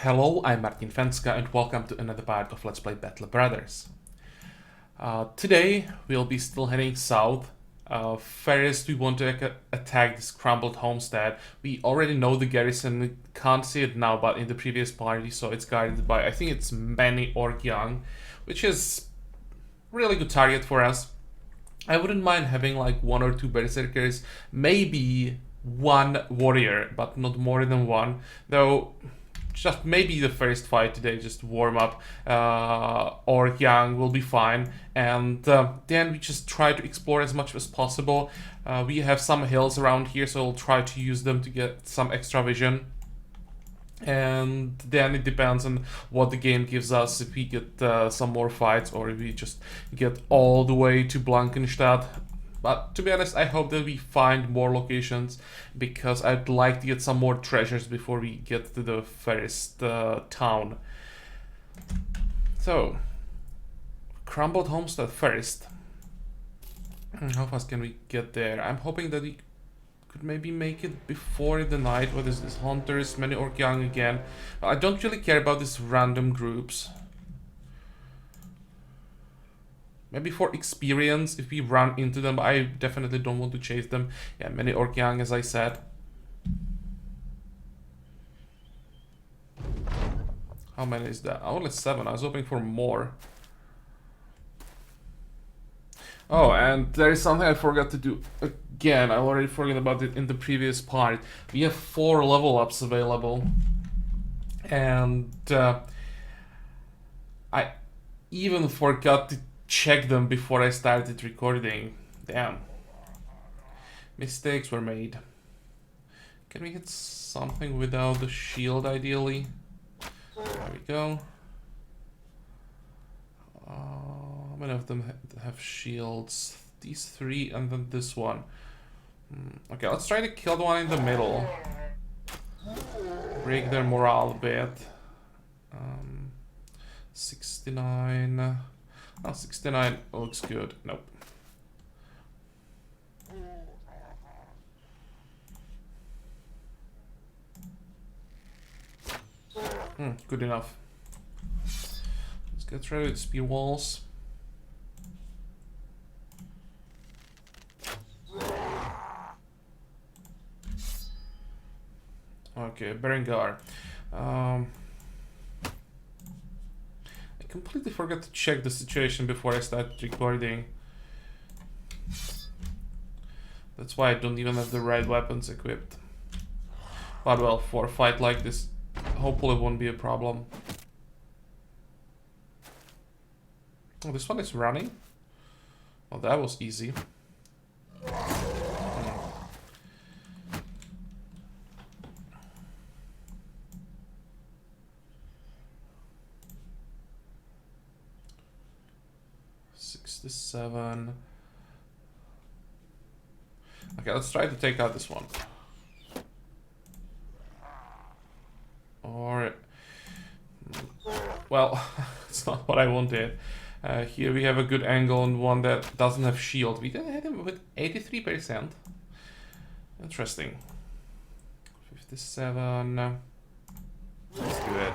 Hello, I'm Martin Fencka and welcome to another part of Let's Play Battle Brothers. Today we'll be still heading south. First we want to attack this crumbled homestead. We already know the garrison, we can't see it now, but in the previous part we saw it's guarded by, I think it's many orc young, which is really good target for us. I wouldn't mind having like one or two berserkers, maybe one warrior, but not more than one, though. Just maybe the first fight today, just warm up. Orc Young will be fine, and then we just try to explore as much as possible. We have some hills around here, so we'll try to use them to get some extra vision. And then it depends on what the game gives us, if we get some more fights or if we just get all the way to Blankenstadt. But to be honest, I hope that we find more locations, because I'd like to get some more treasures before we get to the first town. So, crumbled homestead first. How fast can we get there? I'm hoping that we could maybe make it before the night. What is this? Hunters, many orc young again. I don't really care about these random groups. Maybe for experience, if we run into them, I definitely don't want to chase them. Yeah, many orc young, as I said. How many is that? Only 7. I was hoping for more. Oh, and there is something I forgot to do again. I already forgot about it in the previous part. We have 4 level ups available. And I even forgot to check them before I started recording. Damn. Mistakes were made. Can we hit something without the shield, ideally? There we go. How many of them have shields? These 3 and then this one. Okay, let's try to kill the one in the middle. Break their morale a bit. 69... Oh, 69 looks good. Nope. Good enough. Let's get rid of the spear walls. Okay, Berengar. Completely forgot to check the situation before I started recording. That's why I don't even have the right weapons equipped. But well, for a fight like this, hopefully it won't be a problem. Oh, this one is running? Well, that was easy. Seven. Okay, let's try to take out this one. Or, well, it's not what I wanted. Here we have a good angle on one that doesn't have shield. We didn't hit him with 83%. Interesting. 57. Let's do it.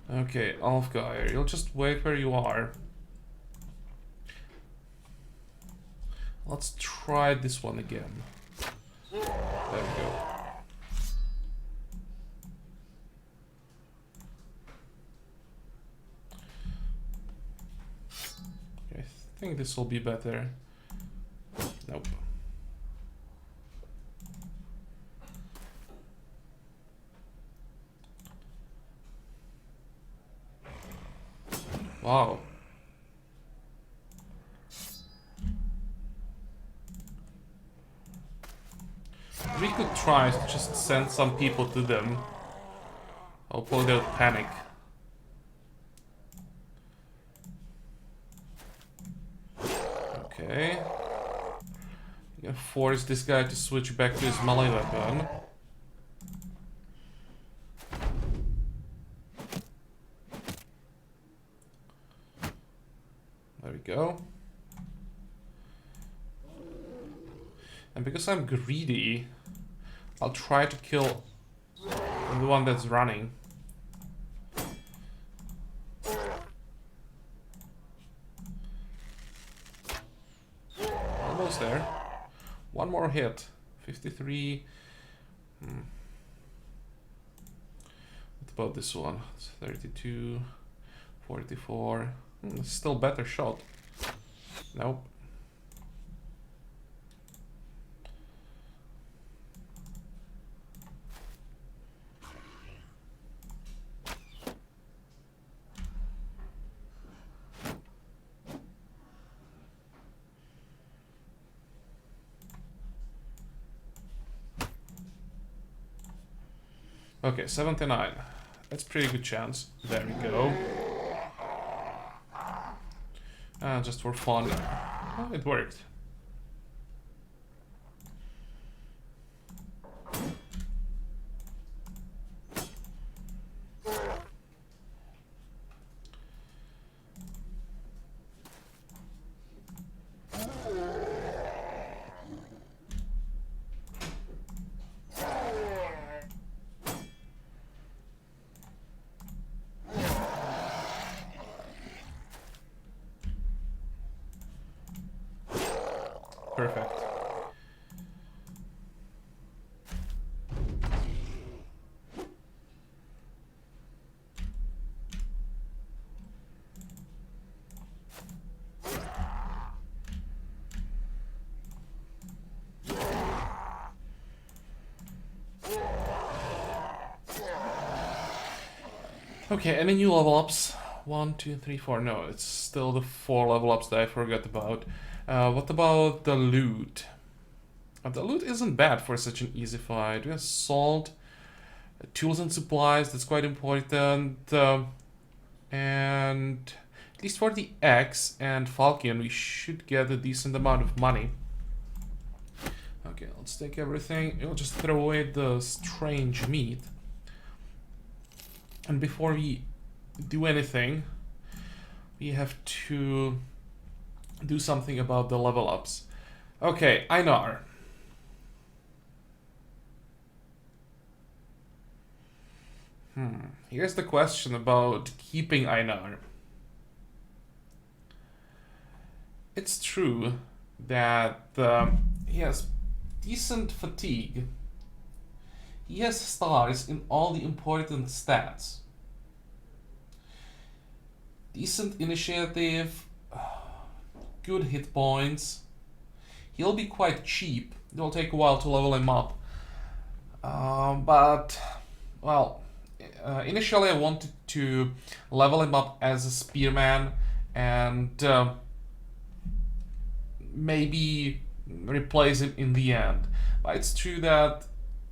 Okay, Alfgeir, you'll just wait where you are. Let's try this one again. There we go. Okay, I think this will be better. Nope. Wow. We could try to just send some people to them. Hopefully they'll panic. Okay. I'm gonna force this guy to switch back to his melee weapon. There we go. And because I'm greedy, I'll try to kill the one that's running. Almost there. One more hit. 53. What about this one? It's 32. 44. Still better shot. Nope. Okay, 79. That's pretty good chance. There we go. Just for fun. Oh, it worked. Perfect. Okay, any new level ups? 1, 2, 3, 4. No, it's still the 4 level ups that I forgot about. What about the loot? The loot isn't bad for such an easy fight. We have salt, tools and supplies, that's quite important. And at least for the axe and falcon, we should get a decent amount of money. Okay, let's take everything. We'll just throw away the strange meat. And before we do anything, we have to do something about the level ups. Okay, Einar. Here's the question about keeping Einar. It's true that he has decent fatigue. He has stars in all the important stats. Decent initiative, good hit points. He'll be quite cheap. It'll take a while to level him up. But, well, initially I wanted to level him up as a spearman and maybe replace him in the end. But it's true that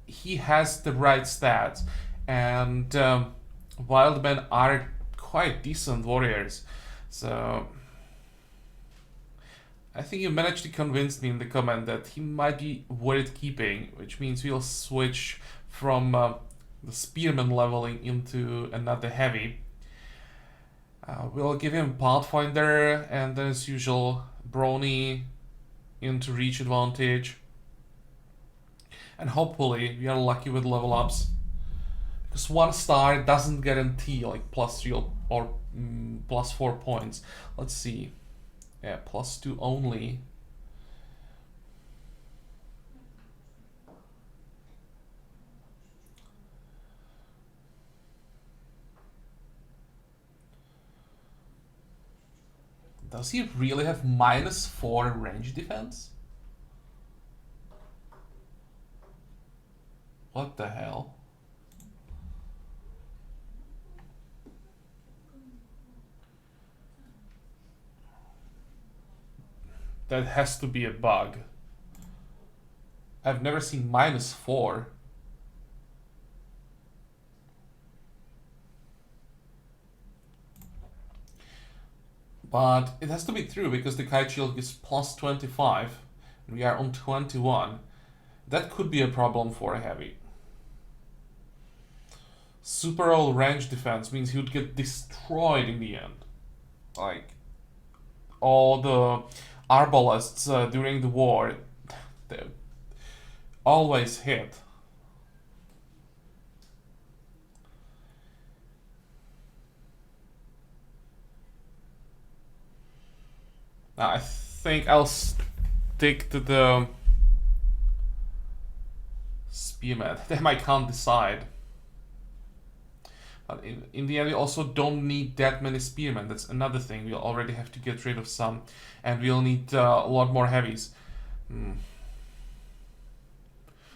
he has the right stats, and wild men are quite decent warriors. So I think you managed to convince me in the comment that he might be worth keeping, which means we'll switch from the spearman leveling into another heavy. We'll give him Pathfinder, and then as usual Brony into reach advantage. And hopefully we are lucky with level ups. Because 1 star doesn't guarantee like +3 or +4 points. Let's see. Yeah, +2 only. Does he really have -4 range defense? What the hell? That has to be a bug. I've never seen -4. But it has to be true because the kite shield is +25 and we are on 21. That could be a problem for a heavy. Super old range defense means he would get destroyed in the end. Like, all the arbalists during the war, they always hit. I think I'll stick to the spearman. Damn, I can't decide. But in the end, we also don't need that many spearmen. That's another thing. We'll already have to get rid of some. And we'll need a lot more heavies.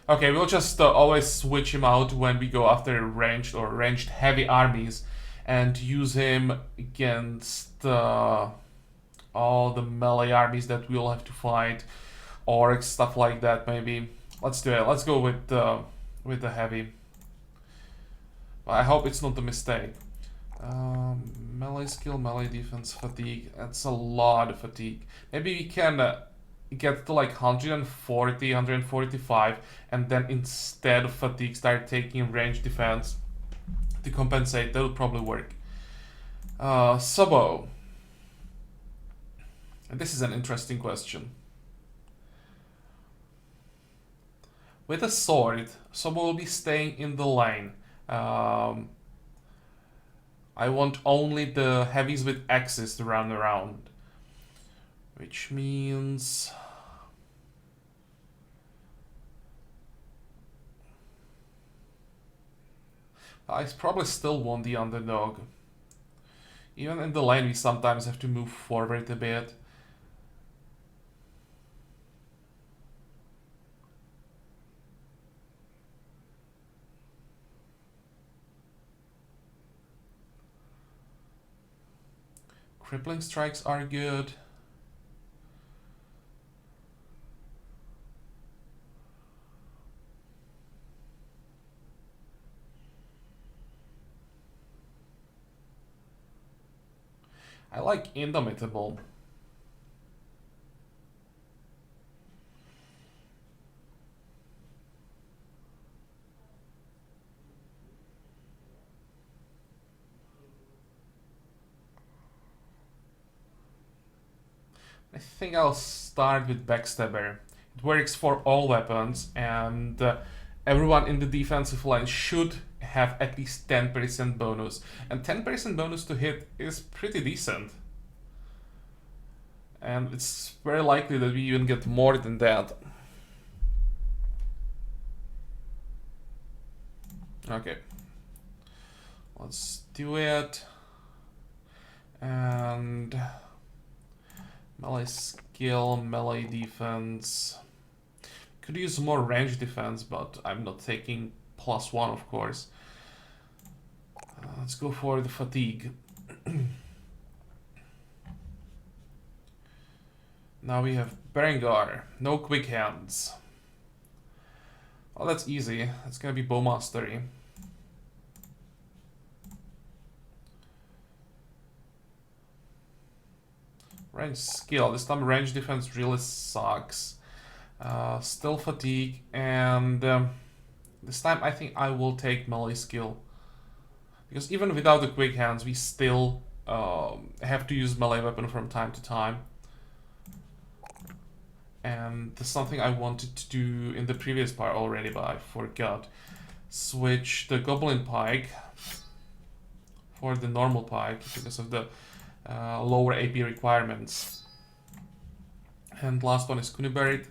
Okay, we'll just always switch him out when we go after ranged or ranged heavy armies. And use him against all the melee armies that we'll have to fight. Orcs, stuff like that, maybe. Let's do it. Let's go with the heavy. I hope it's not a mistake. Melee skill, melee defense, fatigue. That's a lot of fatigue. Maybe we can get to like 140, 145, and then instead of fatigue start taking range defense to compensate. That'll probably work. Sabo. And this is an interesting question. With a sword, Sabo will be staying in the lane. I want only the heavies with axes to run around. Which means... I probably still want the underdog. Even in the lane we sometimes have to move forward a bit. Crippling strikes are good. I like Indomitable. I think I'll start with Backstabber. It works for all weapons, and everyone in the defensive line should have at least 10% bonus. And 10% bonus to hit is pretty decent. And it's very likely that we even get more than that. Okay. Let's do it. And... melee skill, melee defense. Could use more range defense, but I'm not taking +1, of course. Let's go for the fatigue. Now we have Berengar, no quick hands. Well, that's easy. It's gonna be bow mastery. Range skill. This time range defense really sucks. Still fatigue, and this time I think I will take melee skill. Because even without the quick hands, we still have to use melee weapon from time to time. And there's something I wanted to do in the previous part already, but I forgot. Switch the goblin pike for the normal pike because of the lower AP requirements. And last one is Kuniburied.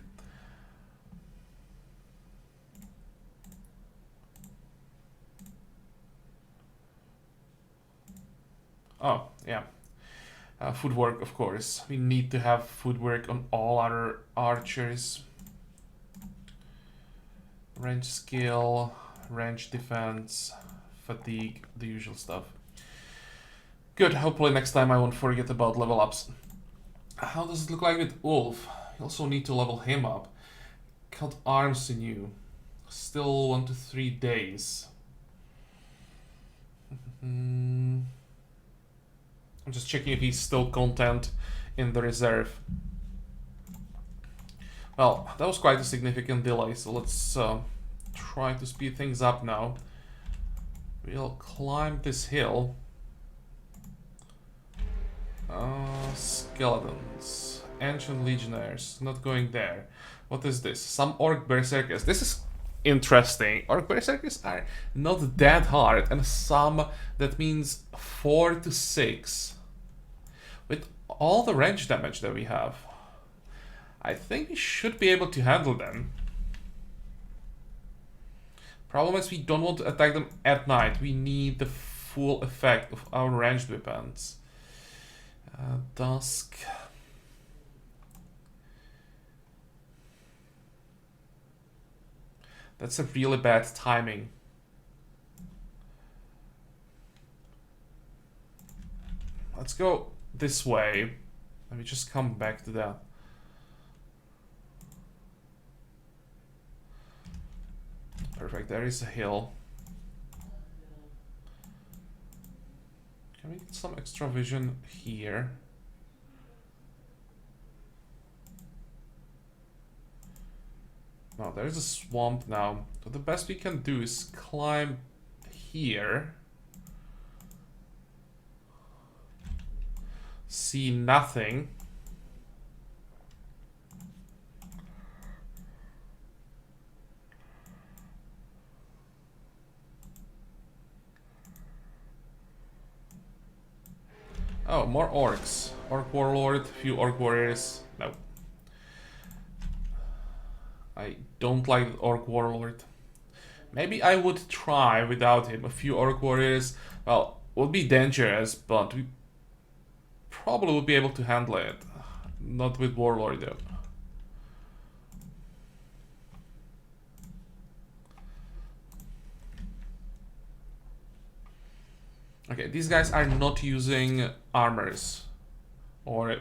Oh, yeah. Footwork, of course. We need to have footwork on all other archers. Range skill, range defense, fatigue, the usual stuff. Good, hopefully next time I won't forget about level ups. How does it look like with Ulf? You also need to level him up. Cut arms sinew. Still 1 to 3 days. I'm just checking if he's still content in the reserve. Well, that was quite a significant delay, so let's try to speed things up now. We'll climb this hill. Skeletons. Ancient legionnaires. Not going there. What is this? Some orc berserkers. This is interesting. Orc berserkers are not that hard, and some, that means 4 to 6. With all the range damage that we have, I think we should be able to handle them. Problem is, we don't want to attack them at night. We need the full effect of our ranged weapons. Dusk. That's a really bad timing. Let's go this way. Let me just come back to that. Perfect, there is a hill. Can we get some extra vision here? No, there's a swamp now. So the best we can do is climb here. See nothing. Oh, more orcs. Orc warlord, few orc warriors. No. I don't like the orc warlord. Maybe I would try without him. A few orc warriors, well, would be dangerous, but we probably would be able to handle it. Not with warlord though. Okay, these guys are not using armors, or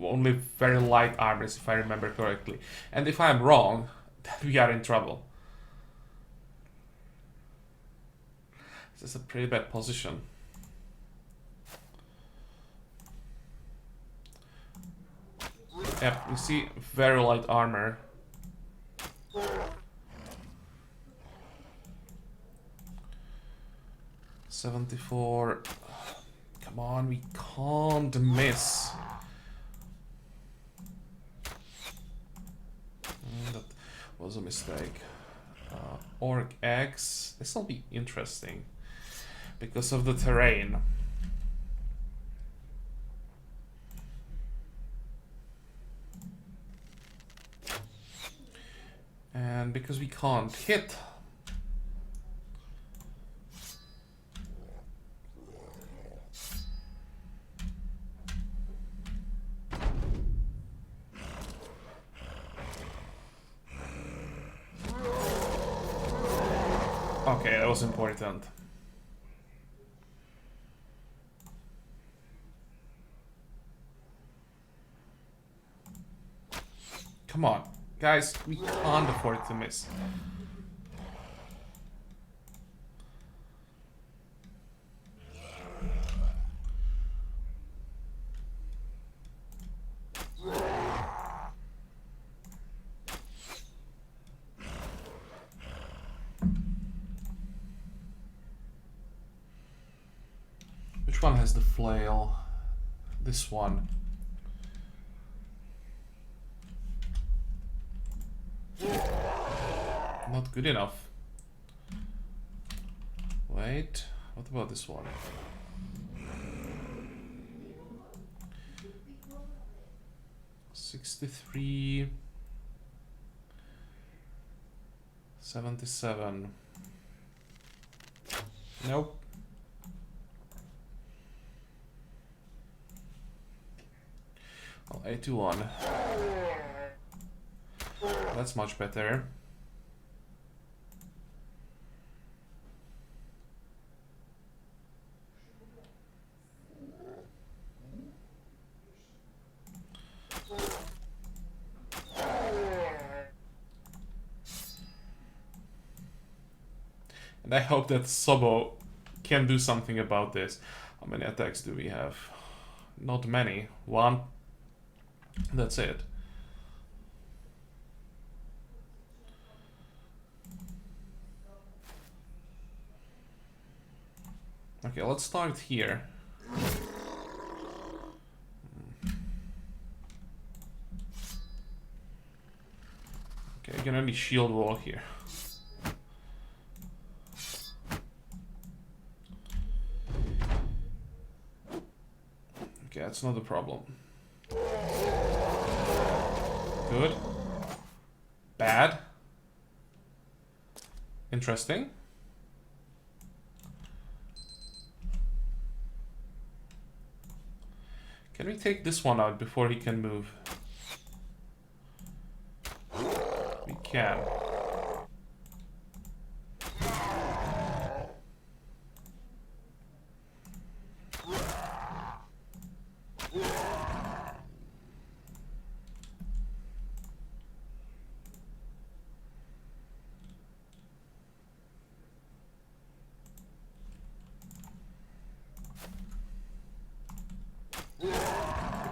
only very light armors, if I remember correctly. And if I'm wrong, then we are in trouble. This is a pretty bad position. Yep, you see very light armor. $74. Come on, we can't miss. That was a mistake. Orc eggs. This will be interesting because of the terrain. And because we can't hit. Okay, that was important. Come on, guys, we can't afford to miss. Which one has the flail? This one. Not good enough. Wait, what about this one? $63, $77. Nope. Well, 81. That's much better. And I hope that Sobo can do something about this. How many attacks do we have? Not many. One. That's it. Okay, let's start here. can only shield wall here. Okay, that's not a problem. Good. Bad. Interesting. Can we take this one out before he can move? We can.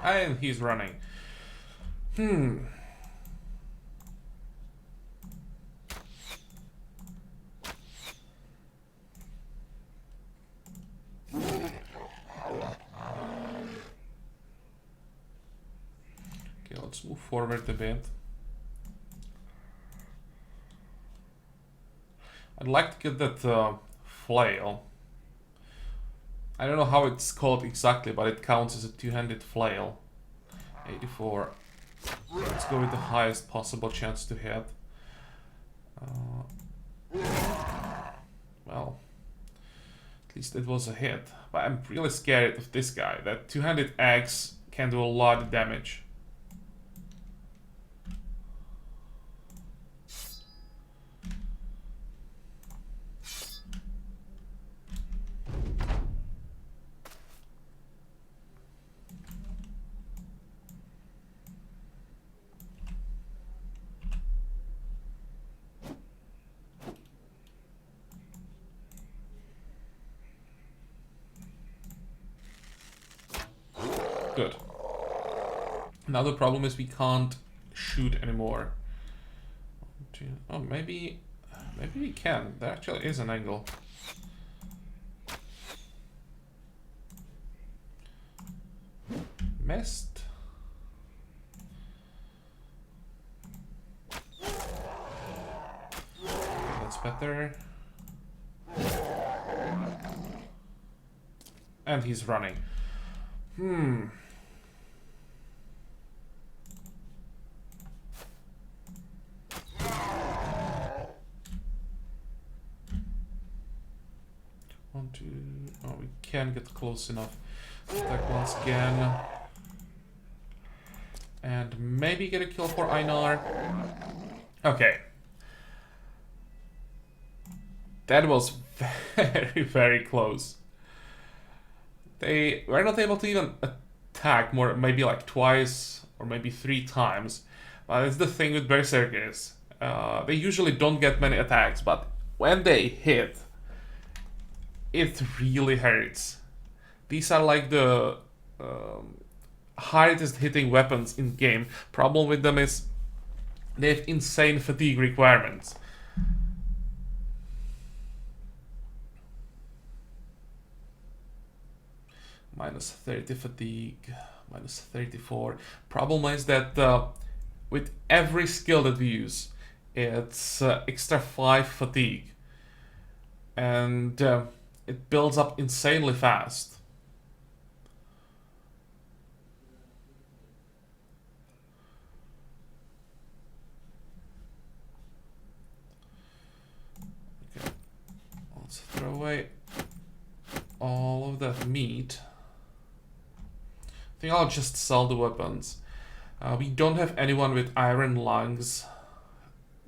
And he's running. Okay, let's move forward a bit. I'd like to get that flail. I don't know how it's called exactly, but it counts as a two-handed flail. 84. Let's go with the highest possible chance to hit. Well, at least it was a hit. But I'm really scared of this guy. That two-handed axe can do a lot of damage. Good. Now the problem is we can't shoot anymore. Oh, maybe we can. There actually is an angle. Missed. That's better. And he's running. One, two. Oh, we can get close enough. Attack once again. And maybe get a kill for Einar. Okay. That was very, very close. They were not able to even attack more, maybe like twice or maybe 3 times. But it's the thing with berserkers. They usually don't get many attacks, but when they hit, it really hurts. These are like the hardest hitting weapons in game. Problem with them is they have insane fatigue requirements. Minus 30 fatigue, minus 34. Problem is that with every skill that we use, it's extra 5 fatigue. And it builds up insanely fast. Okay, let's throw away all of that meat. I think I'll just sell the weapons. We don't have anyone with iron lungs.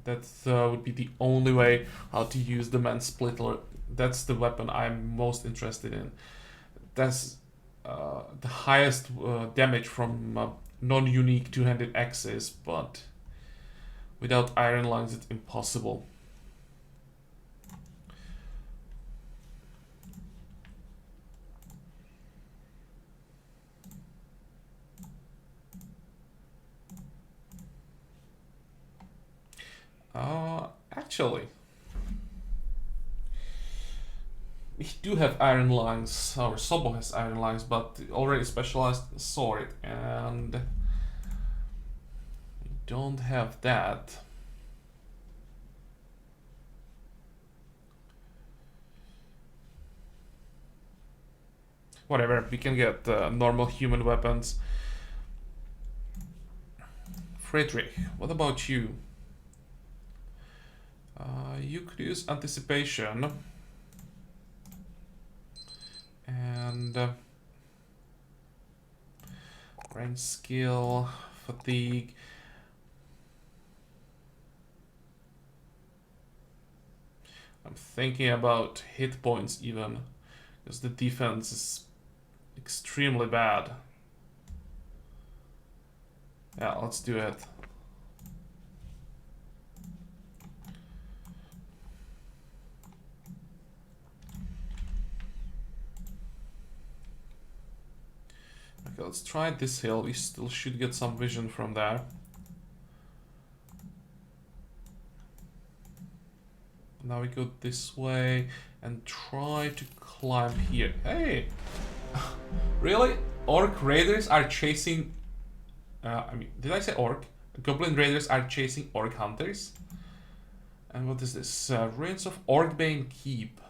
That would be the only way how to use the man splitter. That's the weapon I'm most interested in. That's the highest damage from non-unique two-handed axes, but without iron lungs it's impossible. Actually, we do have iron lungs. Our Sobo has iron lungs, but already specialized sword, and we don't have that. whatever, we can get normal human weapons. Friedrich, what about you? You could use anticipation and range skill, fatigue. I'm thinking about hit points even, because the defense is extremely bad. Yeah, let's do it. Okay, let's try this hill. We still should get some vision from there. Now we go this way and try to climb here. Hey! Really? Orc raiders are chasing... I mean, did I say orc? Goblin raiders are chasing orc hunters. And what is this? Ruins of Orcbane Keep.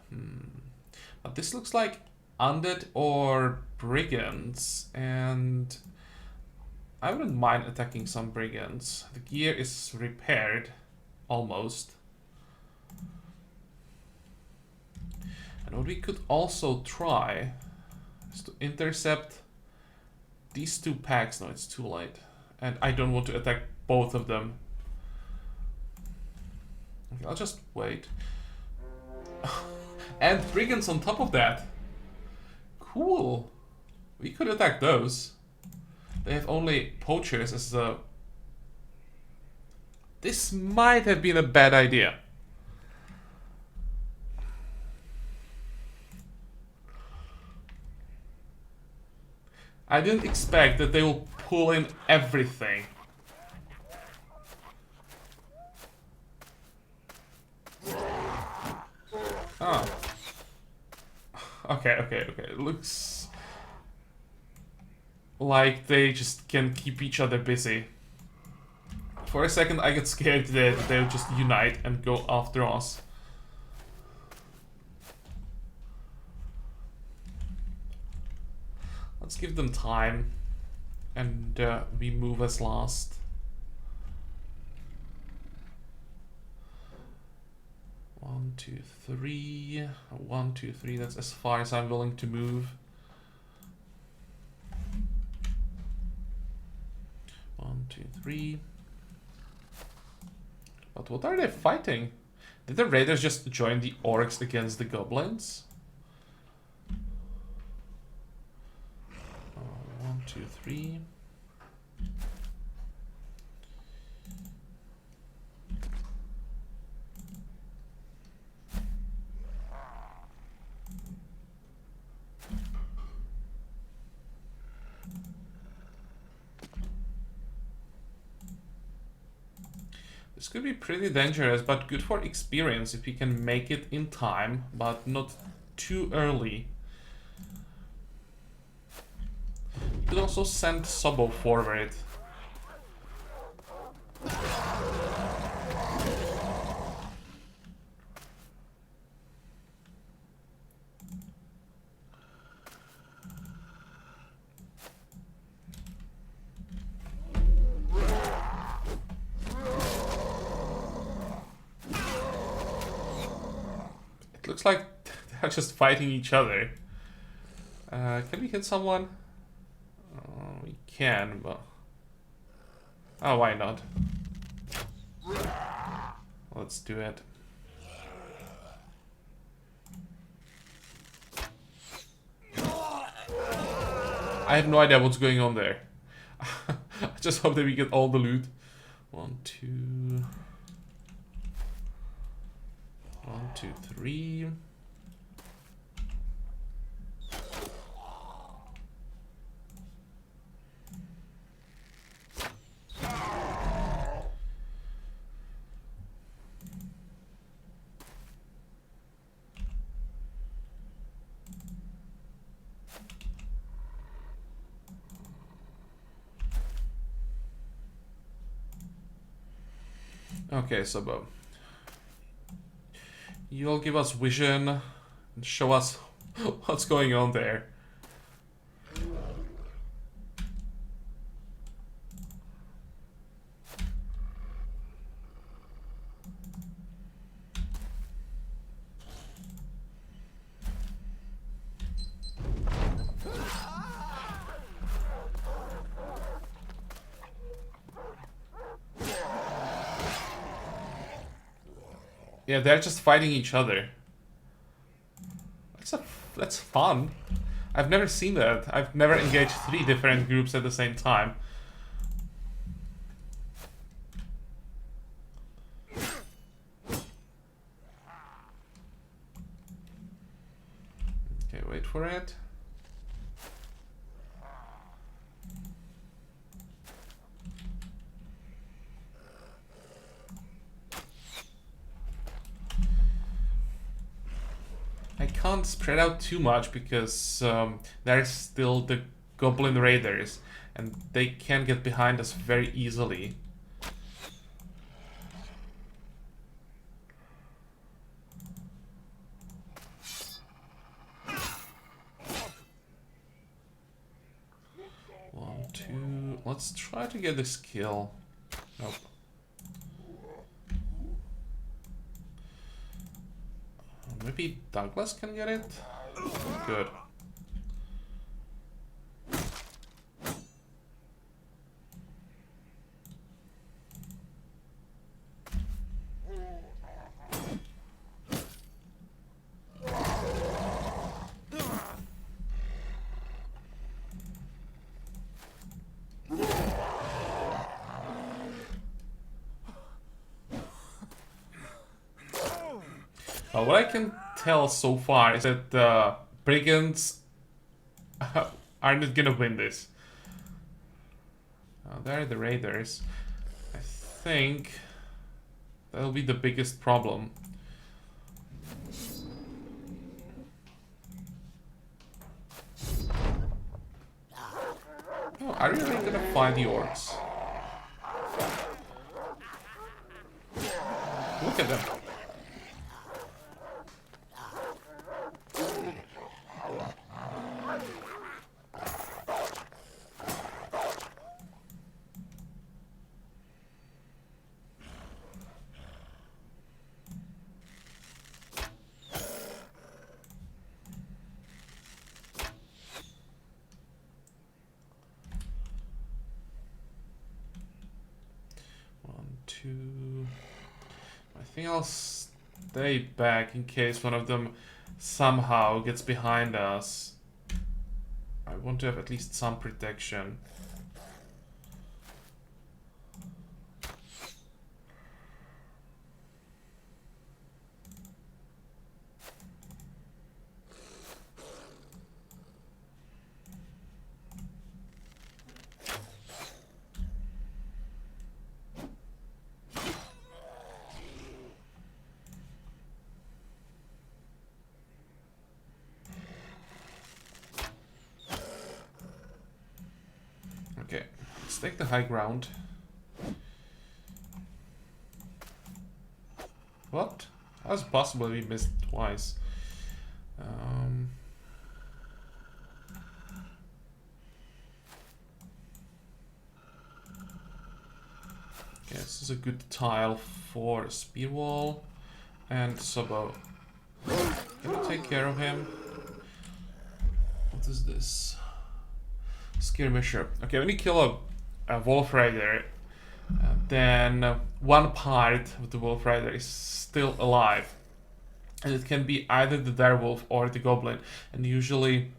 But this looks like undead or brigands. And I wouldn't mind attacking some brigands. The gear is repaired. Almost. And what we could also try is to intercept these two packs. No, it's too late. And I don't want to attack both of them. Okay, I'll just wait. And brigands on top of that. Cool. We could attack those. They have only poachers as the... This might have been a bad idea. I didn't expect that they will pull in everything. Oh. Okay. It looks like they just can keep each other busy. For a second I get scared that they'll just unite and go after us. Let's give them time, and we move as last. One, two, three. 1, 2, 3. That's as far as I'm willing to move. 1, 2, 3. But what are they fighting? Did the raiders just join the orcs against the goblins? 1, 2, 3. This could be pretty dangerous, but good for experience if we can make it in time, but not too early. You could also send Sobo forward. It looks like they're just fighting each other. Can we hit someone? We can, but... Oh, why not? Let's do it. I have no idea what's going on there. I just hope that we get all the loot. 1, 2... 1, 2, 3... Okay, so you'll give us vision and show us what's going on there. Yeah, they're just fighting each other. That's fun. I've never seen that. I've never engaged 3 different groups at the same time. Okay, wait for it. I can't spread out too much because there's still the goblin raiders and they can get behind us very easily. One, two. Let's try to get this kill. Nope. Maybe Douglas can get it? Good. What I can tell so far is that the brigands are not gonna win this. There are the raiders. I think that'll be the biggest problem. Oh, are you really gonna find the orcs? Look at them. I think I'll stay back in case one of them somehow gets behind us. I want to have at least some protection. Okay, let's take the high ground. What? How is it possible we missed twice? Okay, this is a good tile for a spear wall and Sobo. Can we take care of him? What is this? Skirmisher. Okay, when you kill a wolf rider, then one part of the wolf rider is still alive. And it can be either the direwolf or the goblin. And usually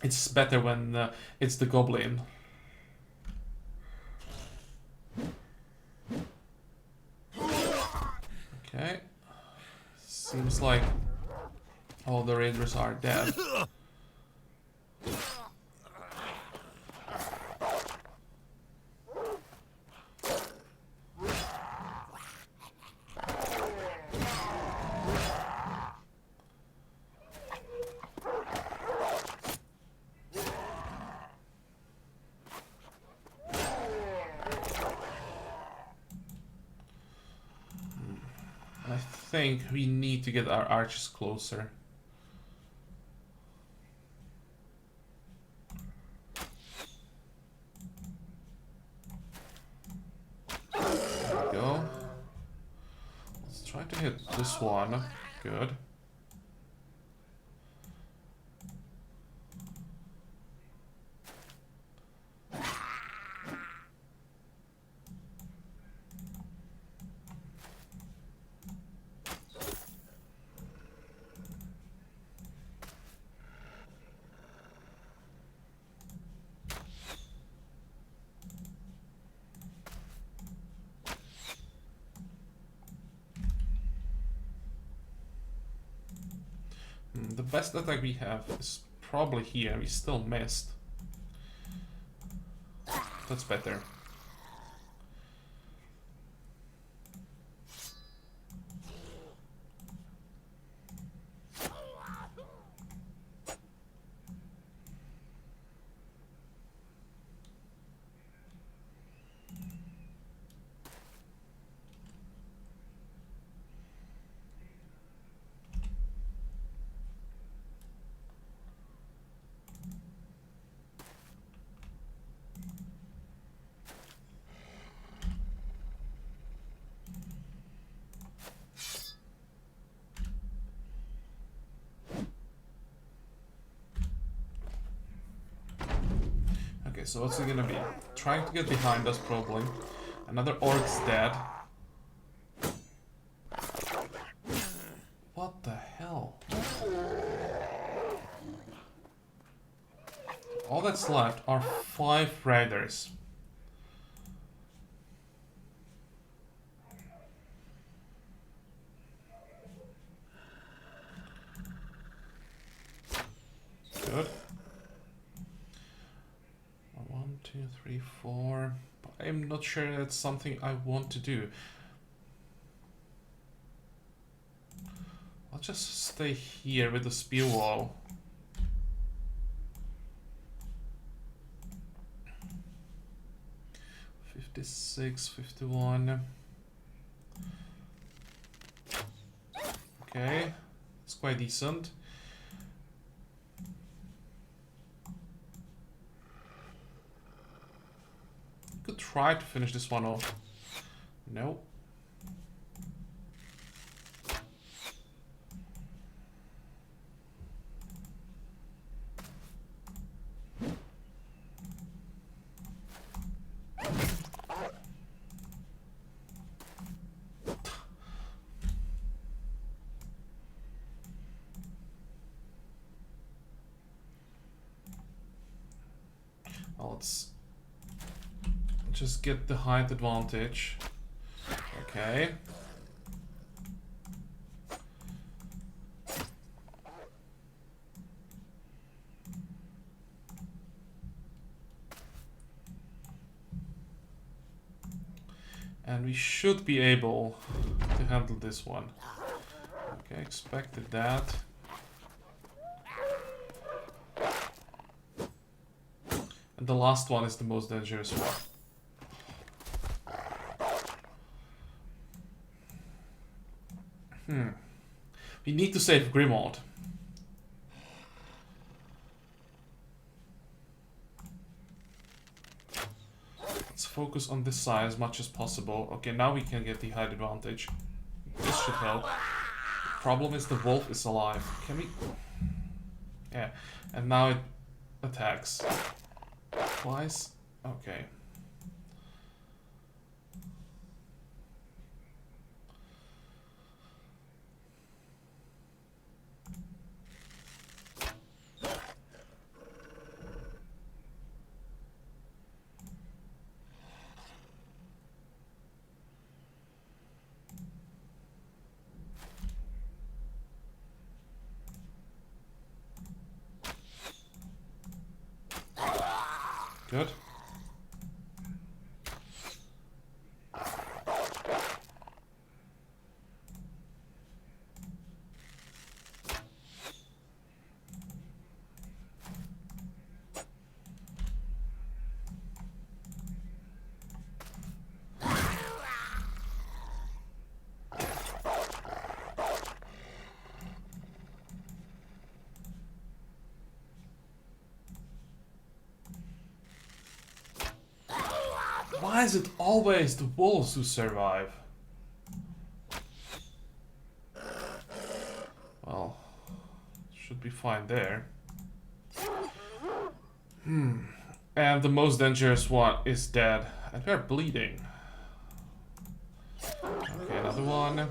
it's better when it's the goblin. Okay. Seems like all the raiders are dead. I think we need to get our archers closer. There we go. Let's try to hit this one. Good. The best attack we have is probably here. We still missed. That's better. Okay, so what's it gonna be? Trying to get behind us, probably. Another orc's dead. What the hell? All that's left are 5 raiders. Good. 1, 2, 3, 4. But I'm not sure that's something I want to do. I'll just stay here with the spear wall. '56, 51. Okay, it's quite decent. Could try to finish this one off. No. Well, let's just get the height advantage. Okay. And we should be able to handle this one. Okay, expected that. And the last one is the most dangerous one. We need to save Grimald. Let's focus on this side as much as possible. Okay, now we can get the height advantage. This should help. Problem is the wolf is alive. Can we... Yeah, and now it attacks. Twice? Okay. Good. Why is it always the wolves who survive? Well, should be fine there. And the most dangerous one is dead. And we're bleeding. Okay, another one.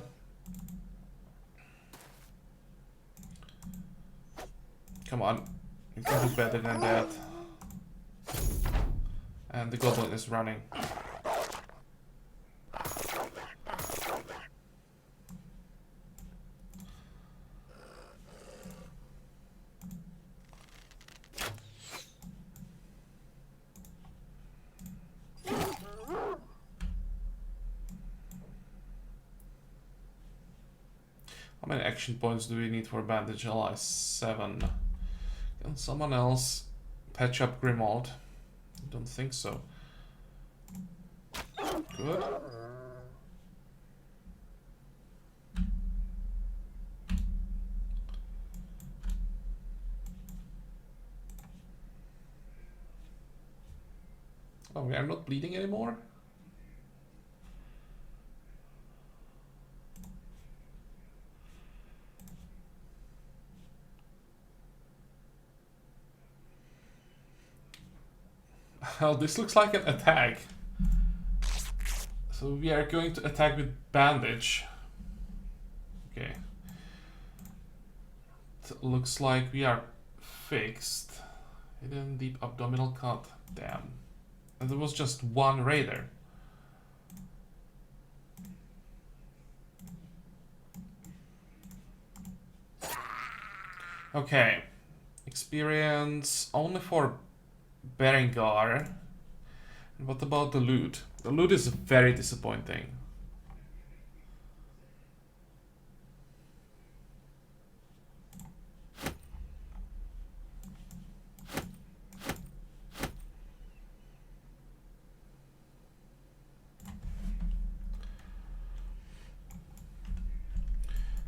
Come on. You can do better than that. And the goblin is running. How many action points do we need for bandage ally? 7. Can someone else patch up Grimold? I don't think so. Good. Oh, we are not bleeding anymore? Well, this looks like an attack. So we are going to attack with bandage. Okay. It looks like we are fixed. Hidden deep abdominal cut. Damn. And there was just one raider. Okay. Experience only for Berengar. And what about the loot? The loot is very disappointing.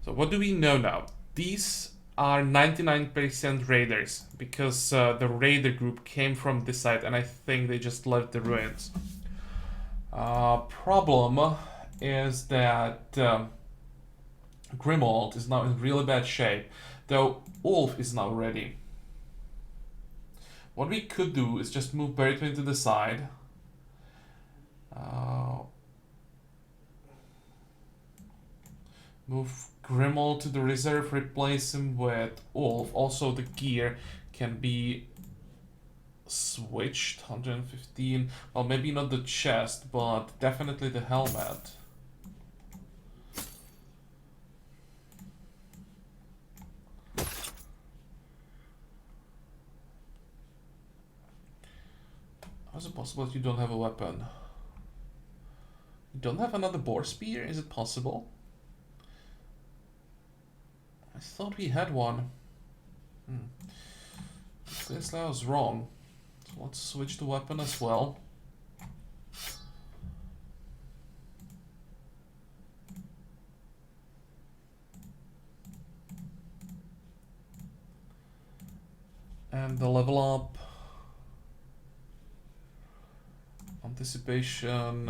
So what do we know now? These are 99% raiders, because the raider group came from this side and I think they just left the ruins. Problem is that Grimold is now in really bad shape, though Ulf is now ready. What we could do is just move Bertwin to the side. Move Grimold to the reserve, replace him with Ulf. Also, the gear can be switched. 115. Well, maybe not the chest, but definitely the helmet. How is it possible that you don't have a weapon? You don't have another boar spear? Is it possible? I thought we had one. Guess I was wrong. So let's switch the weapon as well. And the level up. Anticipation.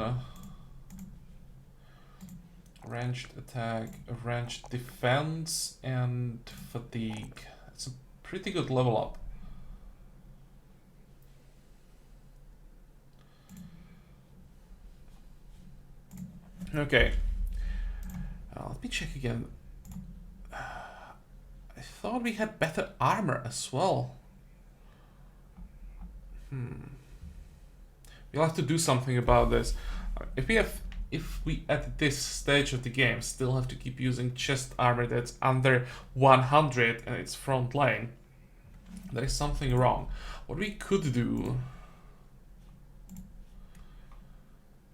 Ranged attack, ranged defense, and fatigue. It's a pretty good level up. Okay. Let me check again. I thought we had better armor as well. We'll have to do something about this. If we at this stage of the game still have to keep using chest armor that's under 100 and it's front line, there is something wrong. What we could do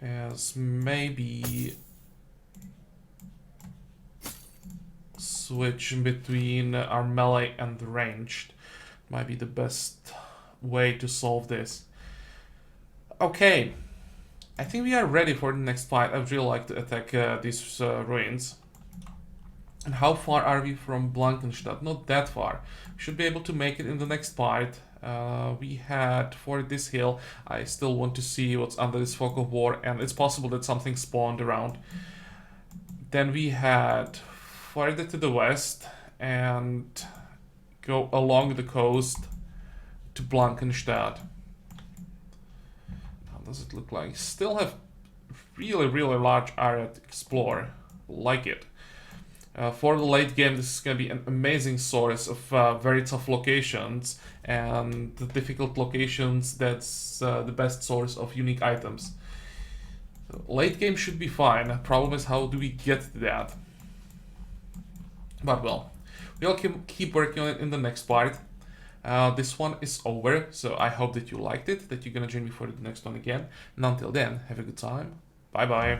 is maybe switch between our melee and ranged. Might be the best way to solve this. Okay. I think we are ready for the next fight. I would really like to attack these ruins. And how far are we from Blankenstadt? Not that far. We should be able to make it in the next fight. We had for this hill. I still want to see what's under this fog of war, and it's possible that something spawned around. Then we had further to the west and go along the coast to Blankenstadt. Does it look like? Still have really large area to explore. Like it. For the late game, this is going to be an amazing source of very tough locations, and the difficult locations, that's the best source of unique items. So late game should be fine. Problem is, how do we get to that? But well, we'll keep working on it in the next part. This one is over, so I hope that you liked it, that you're gonna join me for the next one again. And until then, have a good time. Bye bye.